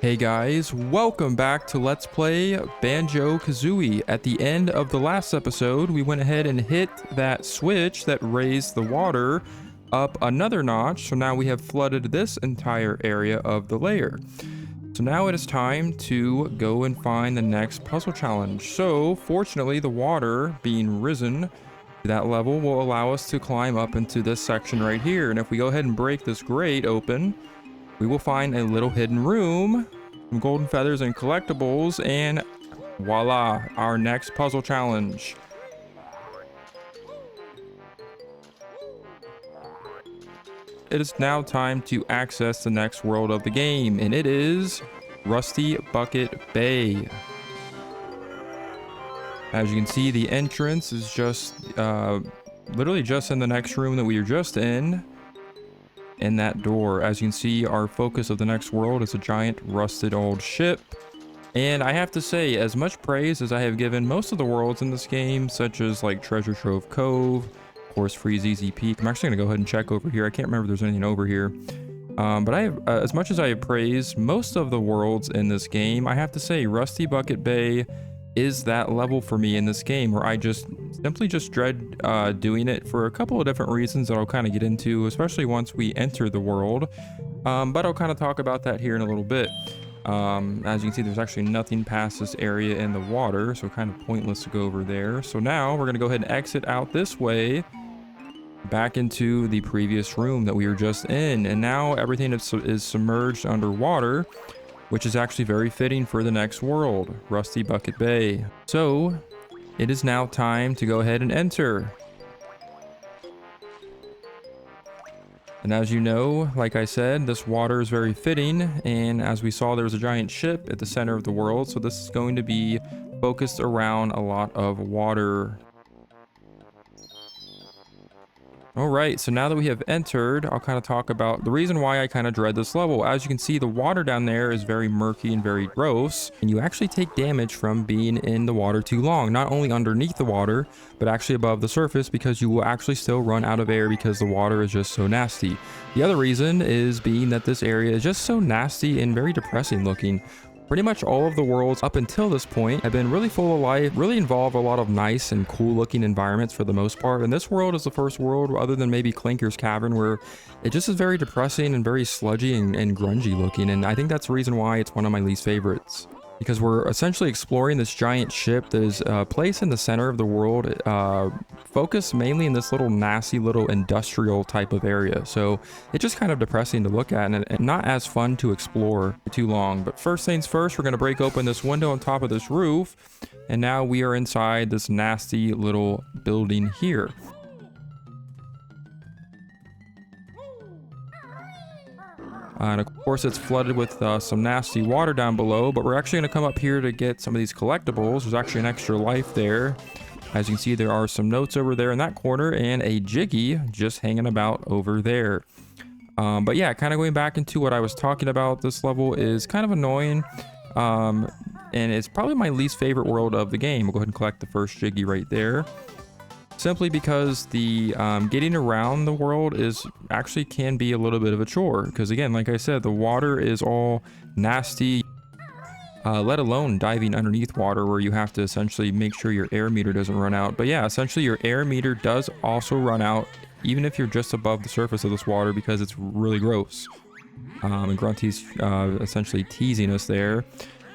Hey guys, welcome back to Let's Play Banjo-Kazooie. At the end of the last episode, we went ahead and hit that switch that raised the water up another notch, so now we have flooded this entire area of the layer. So now it is time to go and find the next puzzle challenge. So fortunately, the water being risen to that level will allow us to climb up into this section right here. And if we go ahead and break this grate open, we will find a little hidden room, some golden feathers and collectibles, and voila, our next puzzle challenge. It is now time to access the next world of the game, and it is Rusty Bucket Bay. As you can see, the entrance is just literally just in the next room that we were just in that door. As you can see, our focus of the next world is a giant rusted old ship. And I have to say, as much praise as I have given most of the worlds in this game, such as like Treasure Trove Cove, of course Freeze Easy Peak. I'm actually gonna go ahead and check over here. I can't remember if there's anything over here. But I have, as much as I have praised most of the worlds in this game, I have to say Rusty Bucket Bay is that level for me in this game, where I just simply dread doing it for a couple of different reasons that I'll kind of get into, especially once we enter the world. But I'll kind of talk about that here in a little bit. As you can see, there's actually nothing past this area in the water, so kind of pointless to go over there. So now we're gonna go ahead and exit out this way back into the previous room that we were just in, and now everything is submerged underwater, which is actually very fitting for the next world, Rusty Bucket Bay. So it is now time to go ahead and enter. And as you know, like I said, this water is very fitting, and as we saw, there's a giant ship at the center of the world, so this is going to be focused around a lot of water. Alright, so now that we have entered, I'll kind of talk about the reason why I kind of dread this level. As you can see, the water down there is very murky and very gross, and you actually take damage from being in the water too long. Not only underneath the water, but actually above the surface, because you will actually still run out of air because the water is just so nasty. The other reason is being that this area is just so nasty and very depressing looking. Pretty much all of the worlds up until this point have been really full of life, really involve a lot of nice and cool looking environments for the most part. And this world is the first world, other than maybe Clinker's Cavern, where it just is very depressing and very sludgy and grungy looking. And I think that's the reason why it's one of my least favorites. Because we're essentially exploring this giant ship that is placed in the center of the world, focused mainly in this little nasty little industrial type of area. So it's just kind of depressing to look at and not as fun to explore for too long. But first things first, we're going to break open this window on top of this roof. And now we are inside this nasty little building here. And of course it's flooded with some nasty water down below, but we're actually going to come up here to get some of these collectibles. There's actually an extra life there. As you can see, there are some notes over there in that corner and a Jiggy just hanging about over there. But yeah, kind of going back into what I was talking about, this level is kind of annoying. And it's probably my least favorite world of the game. We'll go ahead and collect the first Jiggy right there. Simply because the getting around the world actually can be a little bit of a chore, because again, like I said, the water is all nasty, let alone diving underneath water, where you have to essentially make sure your air meter doesn't run out. But yeah, essentially your air meter does also run out even if you're just above the surface of this water, because it's really gross. And Grunty's essentially teasing us there.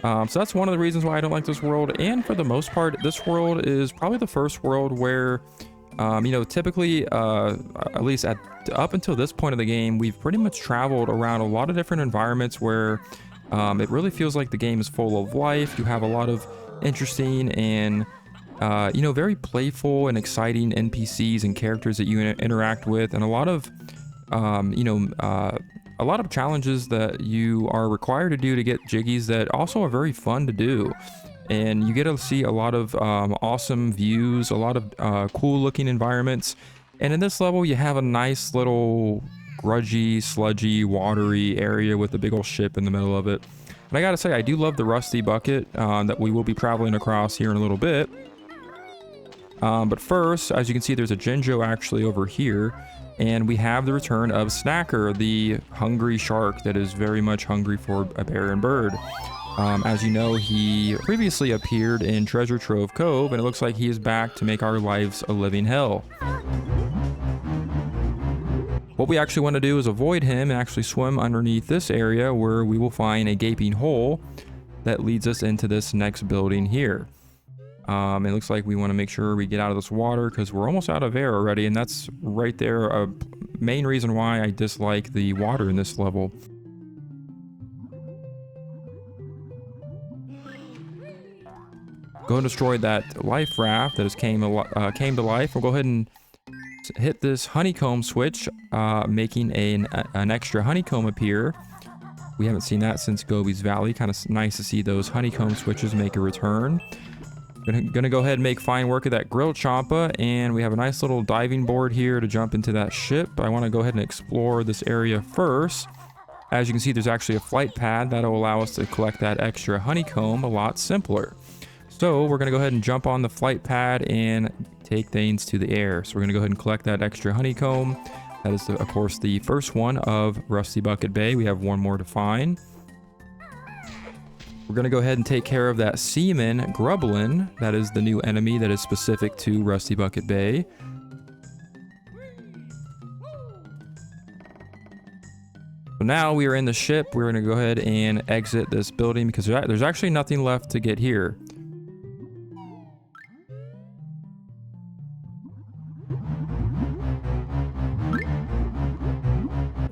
So that's one of the reasons why I don't like this world. And for the most part, this world is probably the first world where, you know, typically, at least up until this point of the game, we've pretty much traveled around a lot of different environments where it really feels like the game is full of life. You have a lot of interesting and, you know, very playful and exciting NPCs and characters that you interact with, and a lot of, you know, a lot of challenges that you are required to do to get Jiggies that also are very fun to do. And you get to see a lot of awesome views, a lot of cool looking environments. And in this level, you have a nice little grudgy, sludgy, watery area with a big old ship in the middle of it. And I gotta say, I do love the Rusty Bucket that we will be traveling across here in a little bit. But first, as you can see, there's a Jinjo actually over here. And we have the return of Snacker, the hungry shark that is very much hungry for a bear and bird. As you know, he previously appeared in Treasure Trove Cove, and it looks like he is back to make our lives a living hell. What we actually want to do is avoid him and actually swim underneath this area where we will find a gaping hole that leads us into this next building here. It looks like we want to make sure we get out of this water because we're almost out of air already, and that's right there a main reason why I dislike the water in this level. Go and destroy that life raft that has came to life. We'll go ahead and hit this honeycomb switch, making an extra honeycomb appear. We haven't seen that since Gobi's Valley. Kind of nice to see those honeycomb switches make a return. Gonna go ahead and make fine work of that grill champa, and we have a nice little diving board here to jump into that ship. I want to go ahead and explore this area first. As you can see, there's actually a flight pad that'll allow us to collect that extra honeycomb a lot simpler. So we're gonna go ahead and jump on the flight pad and take things to the air. So we're gonna go ahead and collect that extra honeycomb. That is, of course, the first one of Rusty Bucket Bay. We have one more to find. We're going to go ahead and take care of that seaman Grublin. That is the new enemy that is specific to Rusty Bucket Bay. So now we are in the ship. We're going to go ahead and exit this building because there's actually nothing left to get here.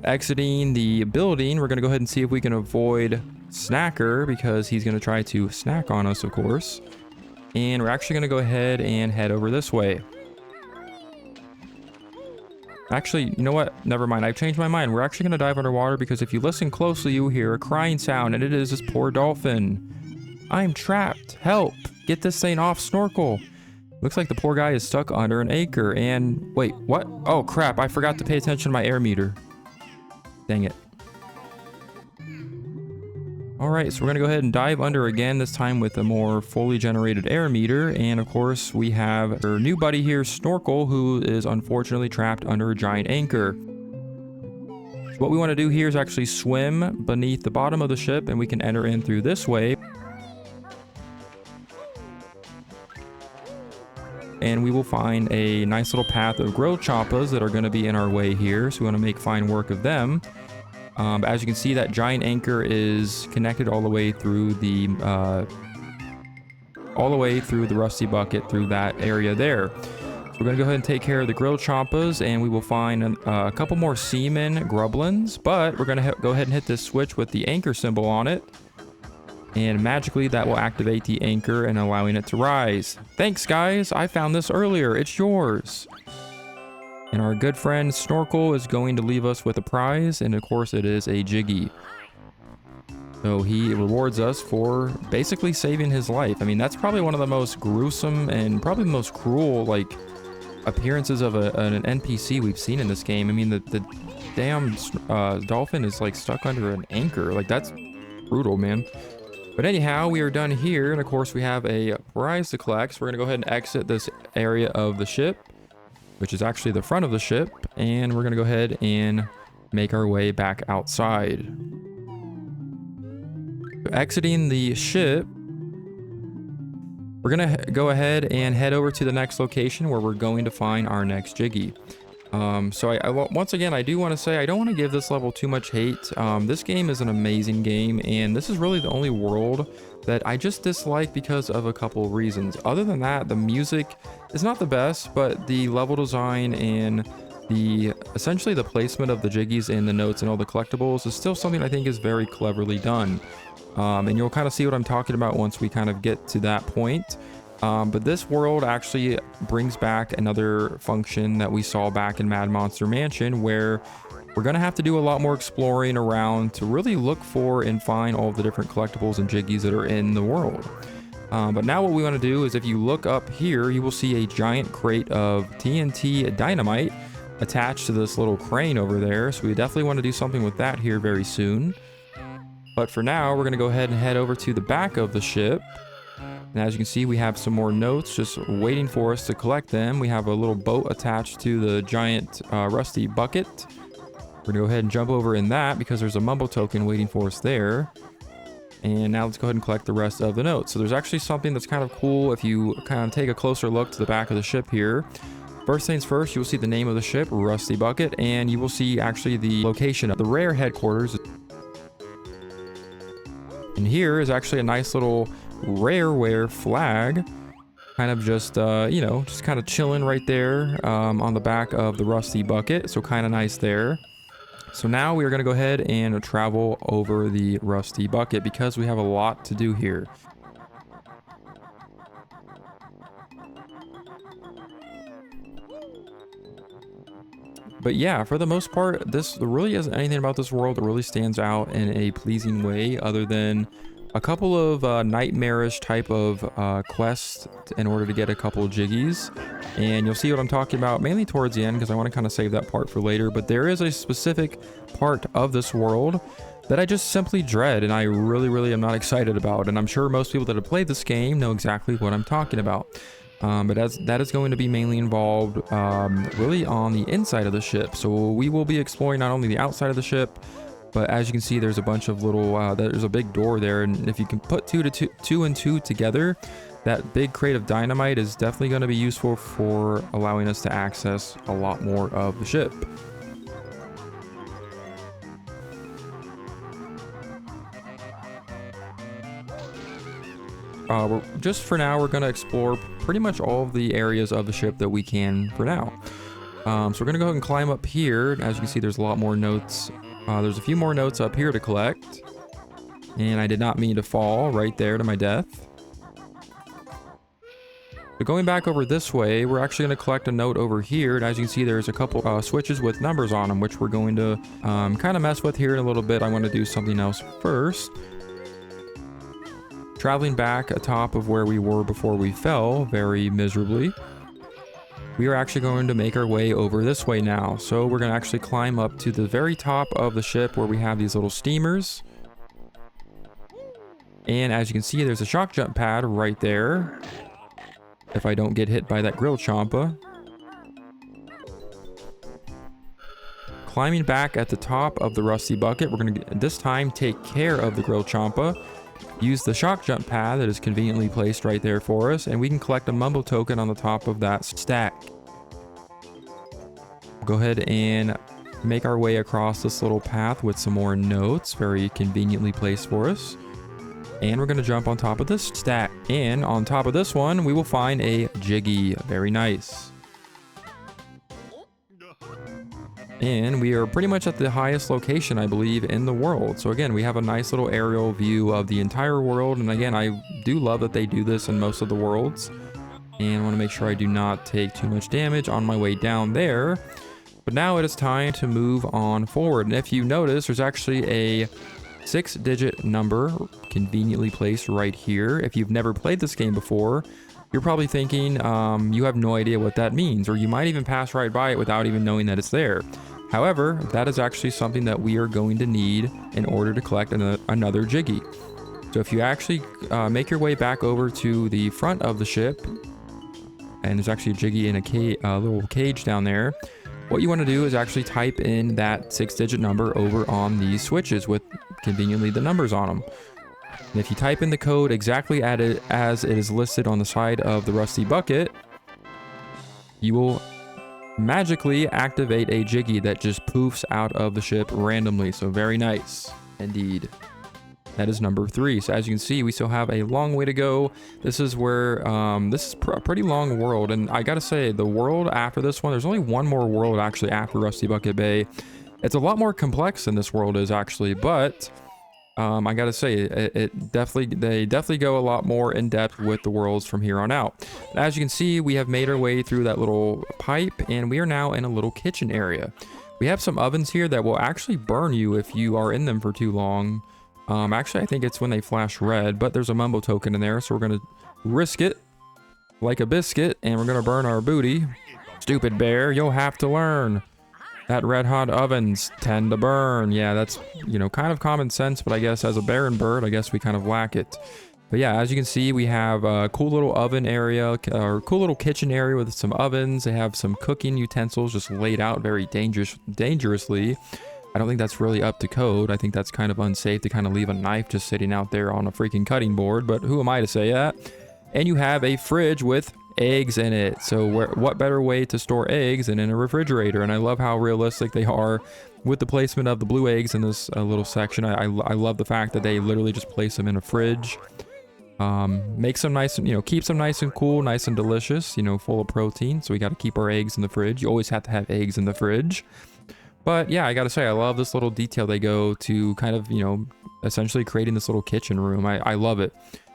Exiting the building, we're going to go ahead and see if we can avoid Snacker because he's going to try to snack on us, of course. And we're actually going to go ahead and head over this way. Actually, you know what? Never mind. I've changed my mind. We're actually going to dive underwater because if you listen closely, you hear a crying sound, and it is this poor dolphin. I'm trapped. Help. Get this thing off snorkel. Looks like the poor guy is stuck under an anchor. And wait, what? Oh, crap. I forgot to pay attention to my air meter. Dang it. Alright, so we're going to go ahead and dive under again, this time with a more fully generated air meter. And of course, we have our new buddy here, Snorkel, who is unfortunately trapped under a giant anchor. So what we want to do here is actually swim beneath the bottom of the ship, and we can enter in through this way. And we will find a nice little path of grilled champas that are going to be in our way here. So we want to make fine work of them. As you can see, that giant anchor is connected all the way through the Rusty Bucket, through that area there. So we're going to go ahead and take care of the grilled champas, and we will find a couple more seaman grublins. But we're going to go ahead and hit this switch with the anchor symbol on it. And magically that will activate the anchor and allowing it to rise. Thanks, guys. I found this earlier. It's yours. And our good friend Snorkel is going to leave us with a prize, and of course it is a Jiggy. So he rewards us for basically saving his life. I mean, that's probably one of the most gruesome and probably the most cruel, like, appearances of an NPC we've seen in this game. I mean, the damn dolphin is, like, stuck under an anchor. Like, that's brutal, man. But anyhow, we are done here, and of course we have a prize to collect. So we're gonna go ahead and exit this area of the ship, which is actually the front of the ship, and we're gonna go ahead and make our way back outside. Exiting the ship, we're gonna go ahead and head over to the next location where we're going to find our next Jiggy. Once again, I do want to say I don't want to give this level too much hate. This game is an amazing game, and this is really the only world that I just dislike because of a couple of reasons. Other than that, the music is not the best, but the level design and essentially the placement of the Jiggies and the notes and all the collectibles is still something I think is very cleverly done. And you'll kind of see what I'm talking about once we kind of get to that point. But this world actually brings back another function that we saw back in Mad Monster Mansion, where we're going to have to do a lot more exploring around to really look for and find all of the different collectibles and Jiggies that are in the world. But now what we want to do is, if you look up here, you will see a giant crate of TNT dynamite attached to this little crane over there. So we definitely want to do something with that here very soon. But for now, we're going to go ahead and head over to the back of the ship. And as you can see, we have some more notes just waiting for us to collect them. We have a little boat attached to the giant rusty bucket. We're gonna go ahead and jump over in that because there's a mumble token waiting for us there. And now let's go ahead and collect the rest of the notes. So there's actually something that's kind of cool if you kind of take a closer look to the back of the ship here. First things first, you will see the name of the ship, Rusty Bucket, and you will see actually the location of the rare headquarters. And here is actually a nice little rareware flag, kind of just, you know, just kind of chilling right there on the back of the Rusty Bucket. So kind of nice there. So now we are going to go ahead and travel over the Rusty Bucket because we have a lot to do here. But yeah, for the most part, there really isn't anything about this world that really stands out in a pleasing way other than a couple of nightmarish type of quests in order to get a couple of jiggies. And you'll see what I'm talking about mainly towards the end because I want to kind of save that part for later. But there is a specific part of this world that I just simply dread and I really am not excited about. And I'm sure most people that have played this game know exactly what I'm talking about. But that is going to be mainly involved really on the inside of the ship. So we will be exploring not only the outside of the ship, but as you can see, there's a bunch of little, there's a big door there. And if you can put two and two together, that big crate of dynamite is definitely going to be useful for allowing us to access a lot more of the ship. Just for now, we're going to explore pretty much all of the areas of the ship that we can for now. So we're going to go ahead and climb up here. As you can see, there's a lot more notes. There's a few more notes up here to collect. And I did not mean to fall right there to my death. So going back over this way, we're actually going to collect a note over here. And as you can see, there's a couple switches with numbers on them, which we're going to kind of mess with here in a little bit. I want to do something else first. Traveling back atop of where we were before we fell very miserably, we are actually going to make our way over this way now. So we're going to actually climb up to the very top of the ship where we have these little steamers. And as you can see, there's a shock jump pad right there. If I don't get hit by that grill champa. Climbing back at the top of the Rusty Bucket, we're going to this time take care of the grill champa. Use the shock jump pad that is conveniently placed right there for us, and we can collect a mumble token on the top of that stack. Go ahead and make our way across this little path with some more notes, very conveniently placed for us. And we're going to jump on top of this stack. And on top of this one, we will find a jiggy. Very nice. And we are pretty much at the highest location, I believe, in the world. So again, we have a nice little aerial view of the entire world. And again, I do love that they do this in most of the worlds. And I want to make sure I do not take too much damage on my way down there. But now it is time to move on forward. And if you notice, there's actually a 6-digit number conveniently placed right here. If you've never played this game before, you're probably thinking you have no idea what that means, or you might even pass right by it without even knowing that it's there. However, that is actually something that we are going to need in order to collect another jiggy. So if you actually make your way back over to the front of the ship, and there's actually a jiggy in a little cage down there, what you want to do is actually type in that 6-digit number over on these switches with conveniently the numbers on them. And if you type in the code exactly as it is listed on the side of the Rusty Bucket, you will magically activate a jiggy that just poofs out of the ship randomly. So very nice indeed. That is number 3. So as you can see, we still have a long way to go. This is where this is a pretty long world, and I gotta say, the world after this one, there's only one more world actually after Rusty Bucket Bay. It's a lot more complex than this world is actually, but I gotta say, they definitely go a lot more in depth with the worlds from here on out. As you can see, we have made our way through that little pipe, and we are now in a little kitchen area. We have some ovens here that will actually burn you if you are in them for too long. Actually, I think it's when they flash red, but there's a mumbo token in there, so we're gonna risk it like a biscuit, and we're gonna burn our booty. Stupid bear, you'll have to learn that red hot ovens tend to burn. Yeah, that's, you know, kind of common sense, but I guess as a barren bird, I guess we kind of lack it. But yeah, as you can see, we have a cool little oven area, or cool little kitchen area with some ovens. They have some cooking utensils just laid out very dangerously. I don't think that's really up to code. I think that's kind of unsafe to kind of leave a knife just sitting out there on a freaking cutting board, but who am I to say that? And you have a fridge with eggs in it. So what better way to store eggs than in a refrigerator? And I love how realistic they are with the placement of the blue eggs in this little section. I love the fact that they literally just place them in a fridge. Makes them nice and, keeps them nice and cool, nice and delicious, full of protein. So we got to keep our eggs in the fridge. You always have to have eggs in the fridge. But yeah, I got to say, I love this little detail they go to kind of, essentially creating this little kitchen room. I love it.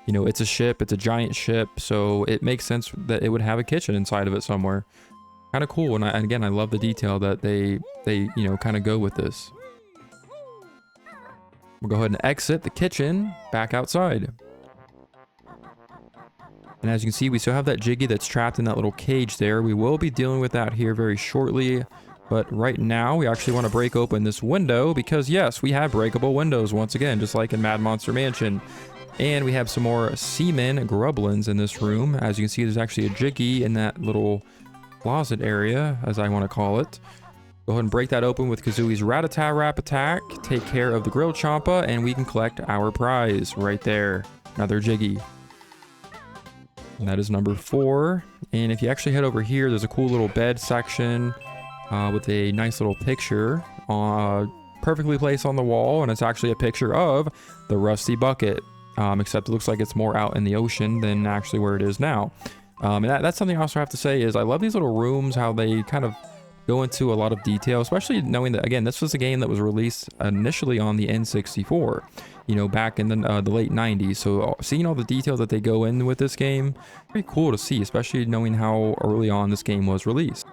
It's a ship, it's a giant ship, so it makes sense that it would have a kitchen inside of it somewhere. Kind of cool. And again, I love the detail that they kind of go with this. We'll go ahead and exit the kitchen back outside. And as you can see, we still have that Jiggy that's trapped in that little cage there. We will be dealing with that here very shortly. But right now, we actually want to break open this window because, yes, we have breakable windows once again, just like in Mad Monster Mansion. And we have some more seamen grublins in this room. As you can see, there's actually a Jiggy in that little closet area, as I want to call it. Go ahead and break that open with Kazooie's Rat-a-tat-rap attack. Take care of the Grill Champa, and we can collect our prize right there. Another Jiggy. And that is number 4. And if you actually head over here, there's a cool little bed section with a nice little picture perfectly placed on the wall. And it's actually a picture of the Rusty Bucket, except it looks like it's more out in the ocean than actually where it is now. And that's something I also have to say is I love these little rooms, how they kind of go into a lot of detail, especially knowing that, again, this was a game that was released initially on the N64, back in the late 90s. So seeing all the details that they go in with this game, pretty cool to see, especially knowing how early on this game was released.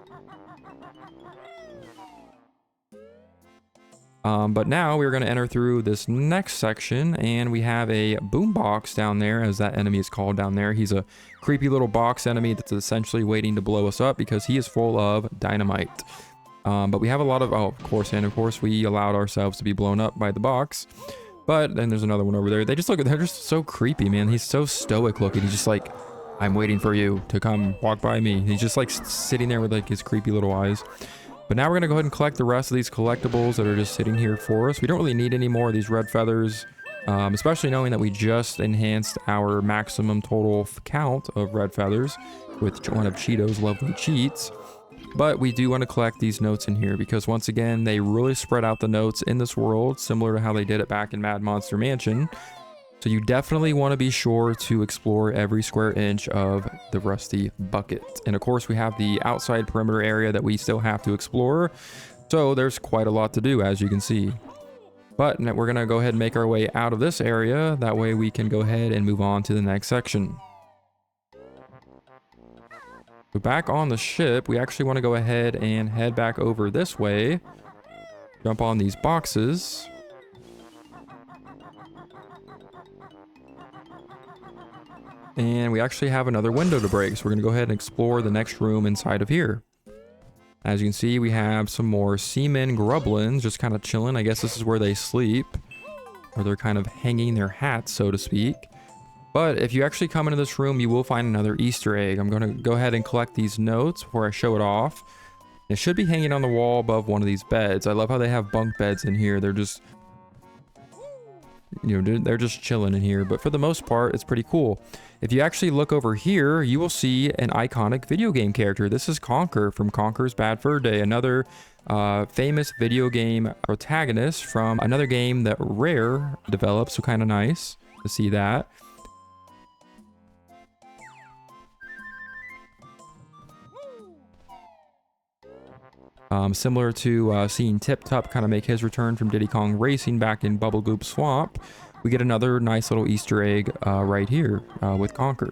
But now we're going to enter through this next section, and we have a boombox down there, as that enemy is called down there. He's a creepy little box enemy that's essentially waiting to blow us up because he is full of dynamite. But we have a lot of, of course, we allowed ourselves to be blown up by the box. But then there's another one over there. They're just so creepy, man. He's so stoic looking. He's just like, I'm waiting for you to come walk by me. He's just like sitting there with like his creepy little eyes. But now we're going to go ahead and collect the rest of these collectibles that are just sitting here for us. We don't really need any more of these red feathers, especially knowing that we just enhanced our maximum total count of red feathers with one of Cheeto's lovely cheats. But we do want to collect these notes in here because, once again, they really spread out the notes in this world, similar to how they did it back in Mad Monster Mansion. So you definitely want to be sure to explore every square inch of the Rusty Bucket. And of course, we have the outside perimeter area that we still have to explore. So there's quite a lot to do, as you can see. But we're going to go ahead and make our way out of this area. That way we can go ahead and move on to the next section. So back on the ship, we actually want to go ahead and head back over this way. Jump on these boxes. And we actually have another window to break, so we're going to go ahead and explore the next room inside of here. As you can see, we have some more seamen grublins just kind of chilling. I guess this is where they sleep, or they're kind of hanging their hats, so to speak. But if you actually come into this room, you will find another Easter egg. I'm going to go ahead and collect these notes before I show it off. It should be hanging on the wall above one of these beds. I love how they have bunk beds in here. They're just, they're just chilling in here. But for the most part, it's pretty cool. If you actually look over here, you will see an iconic video game character. This is Conker from Conker's Bad Fur Day, another famous video game protagonist from another game that Rare developed, so kind of nice to see that. Similar to seeing Tip Top kind of make his return from Diddy Kong Racing back in Bubble Goop Swamp, we get another nice little Easter egg right here with Conker.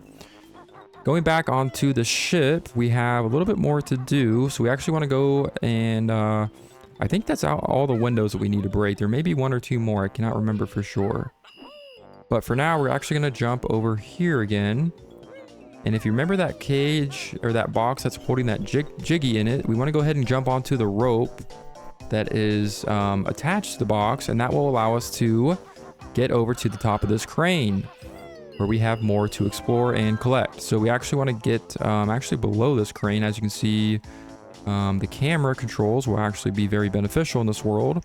Going back onto the ship, we have a little bit more to do. So we actually want to go and I think that's all the windows that we need to break. There may be one or two more. I cannot remember for sure. But for now, we're actually going to jump over here again. And if you remember that cage or that box that's holding that Jiggy in it, we want to go ahead and jump onto the rope that is attached to the box, and that will allow us to get over to the top of this crane. where we have more to explore and collect. So we actually want to get actually below this crane. As you can see, the camera controls will actually be very beneficial in this world.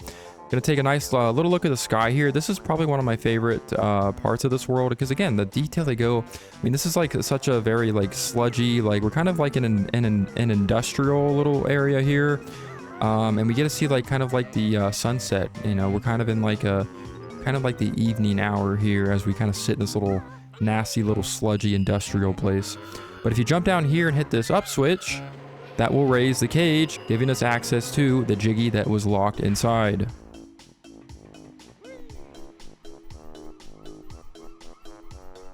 Gonna take a nice little look at the sky here. This is probably one of my favorite parts of this world, because again, the detail they go. I mean, this is like such a very like sludgy, like we're kind of like in an industrial little area here, and we get to see like kind of like the sunset. You know, we're kind of in like a kind of like the evening hour here as we kind of sit in this little nasty little sludgy industrial place. But if you jump down here and hit this up switch, that will raise the cage, giving us access to the Jiggy that was locked inside.